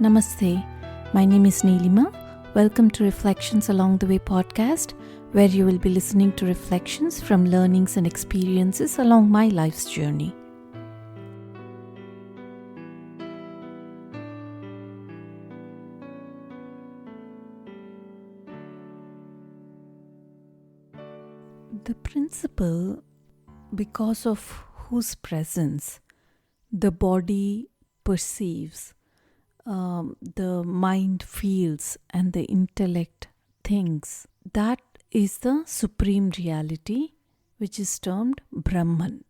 Namaste. My name is Neelima. Welcome to Reflections Along the Way podcast, where you will be listening to reflections from learnings and experiences along my life's journey. The principle because of whose presence the body perceives, the mind feels, and the intellect thinks, that is the supreme reality, which is termed Brahman.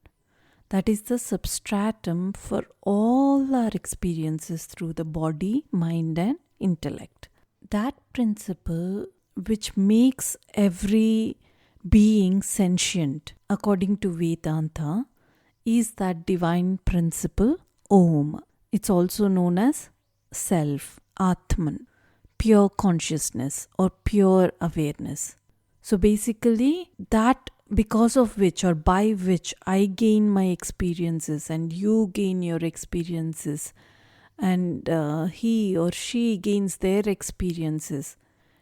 That is the substratum for all our experiences through the body, mind, and intellect. That principle which makes every being sentient, according to Vedanta, is that divine principle, Om. It's also known as Self, Atman, pure consciousness or pure awareness. So basically, that because of which or by which I gain my experiences and you gain your experiences and he or she gains their experiences,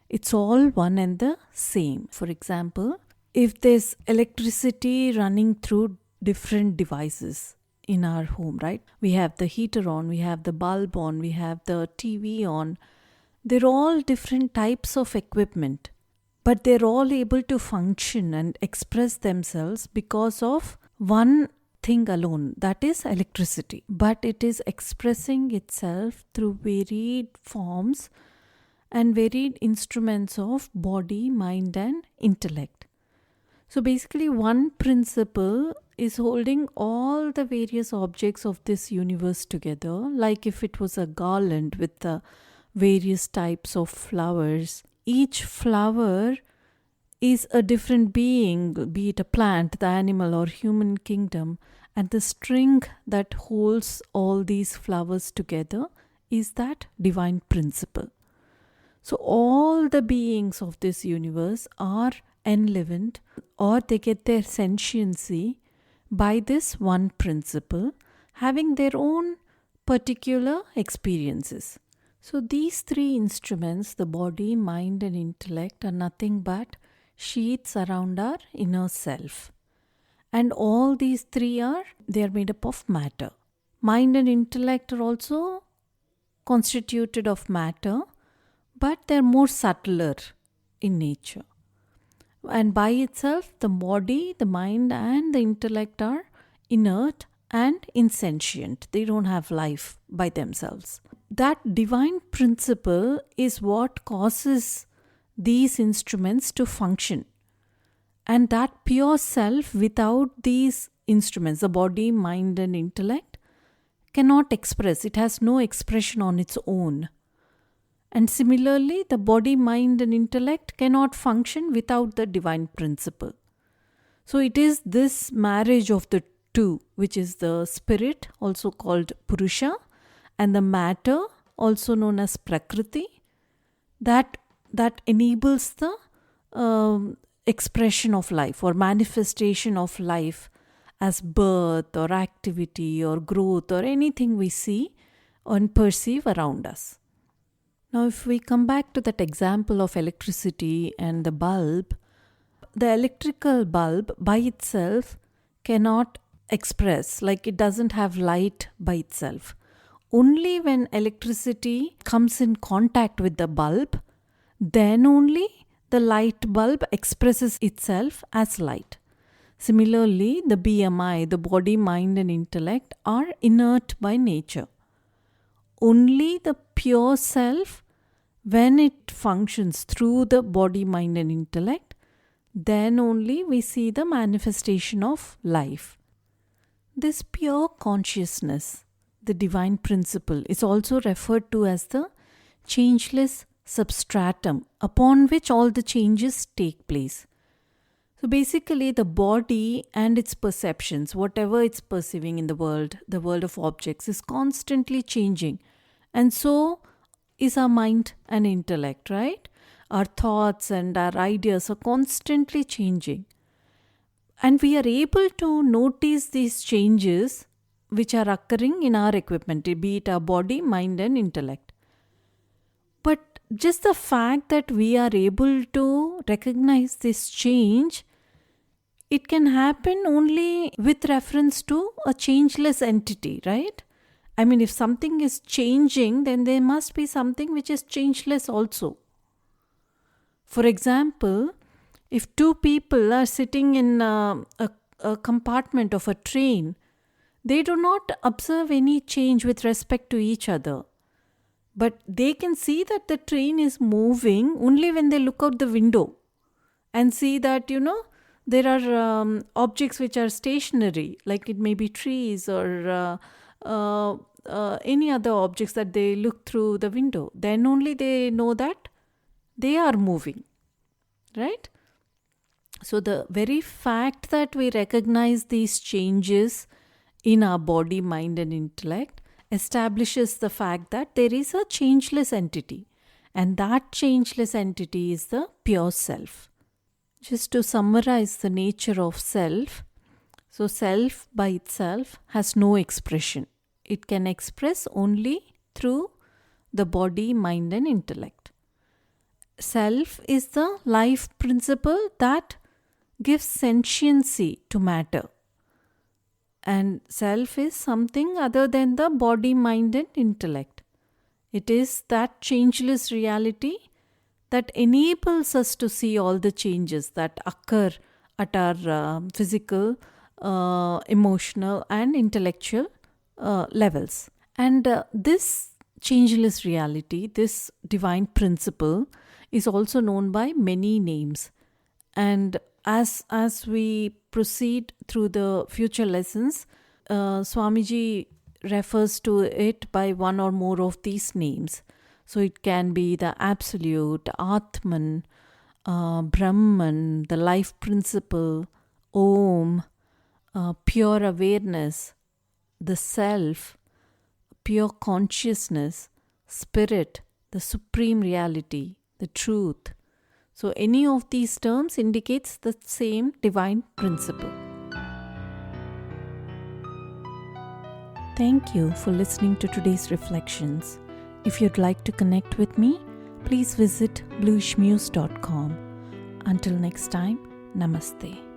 it's all one and the same. For example, if there's electricity running through different devices in our home, right? We have the heater on, we have the bulb on, we have the TV on. They're all different types of equipment, but they're all able to function and express themselves because of one thing alone, that is electricity. But it is expressing itself through varied forms and varied instruments of body, mind, and intellect. So basically, one principle is holding all the various objects of this universe together, like if it was a garland with the various types of flowers. Each flower is a different being, be it a plant, the animal, or human kingdom, and the string that holds all these flowers together is that divine principle. So all the beings of this universe are enlivened, or they get their sentiency by this one principle, having their own particular experiences. So these three instruments, the body, mind, and intellect, are nothing but sheaths around our inner self. And all these three they are made up of matter. Mind and intellect are also constituted of matter, but they're more subtler in nature. And by itself, the body, the mind, and the intellect are inert and insentient. They don't have life by themselves. That divine principle is what causes these instruments to function. And that pure self, without these instruments, the body, mind, and intellect, cannot express. It has no expression on its own. And similarly, the body, mind, and intellect cannot function without the divine principle. So it is this marriage of the two, which is the spirit, also called Purusha, and the matter, also known as Prakriti, that enables the expression of life or manifestation of life as birth or activity or growth or anything we see and perceive around us. Now, if we come back to that example of electricity and the bulb, the electrical bulb by itself cannot express, like it doesn't have light by itself. Only when electricity comes in contact with the bulb, then only the light bulb expresses itself as light. Similarly, the BMI, the body, mind, and intellect, are inert by nature. Only the pure self, when it functions through the body, mind, and intellect, then only we see the manifestation of life. This pure consciousness, the divine principle, is also referred to as the changeless substratum upon which all the changes take place. So basically, the body and its perceptions, whatever it's perceiving in the world of objects, is constantly changing. And so is our mind and intellect, right? Our thoughts and our ideas are constantly changing. And we are able to notice these changes which are occurring in our equipment, be it our body, mind, and intellect. just the fact that we are able to recognize this change, it can happen only with reference to a changeless entity, right? I mean, if something is changing, then there must be something which is changeless also. For example, if two people are sitting in a compartment of a train, they do not observe any change with respect to each other. But they can see that the train is moving only when they look out the window and see that, there are objects which are stationary, like it may be trees or any other objects that they look through the window. Then only they know that they are moving, right? So the very fact that we recognize these changes in our body, mind, and intellect establishes the fact that there is a changeless entity, and that changeless entity is the pure self. Just to summarize the nature of self, so self by itself has no expression. It can express only through the body, mind, and intellect. Self is the life principle that gives sentiency to matter. And self is something other than the body, mind, and intellect. It is that changeless reality that enables us to see all the changes that occur at our physical, emotional, and intellectual levels. And this changeless reality, this divine principle, is also known by many names. And as we proceed through the future lessons, Swamiji refers to it by one or more of these names. So it can be the Absolute, Atman, Brahman, the life principle, Om, pure awareness, the self, pure consciousness, spirit, the supreme reality, the truth. So any of these terms indicates the same divine principle. Thank you for listening to today's reflections. If you'd like to connect with me, please visit bluishmuse.com. Until next time, Namaste.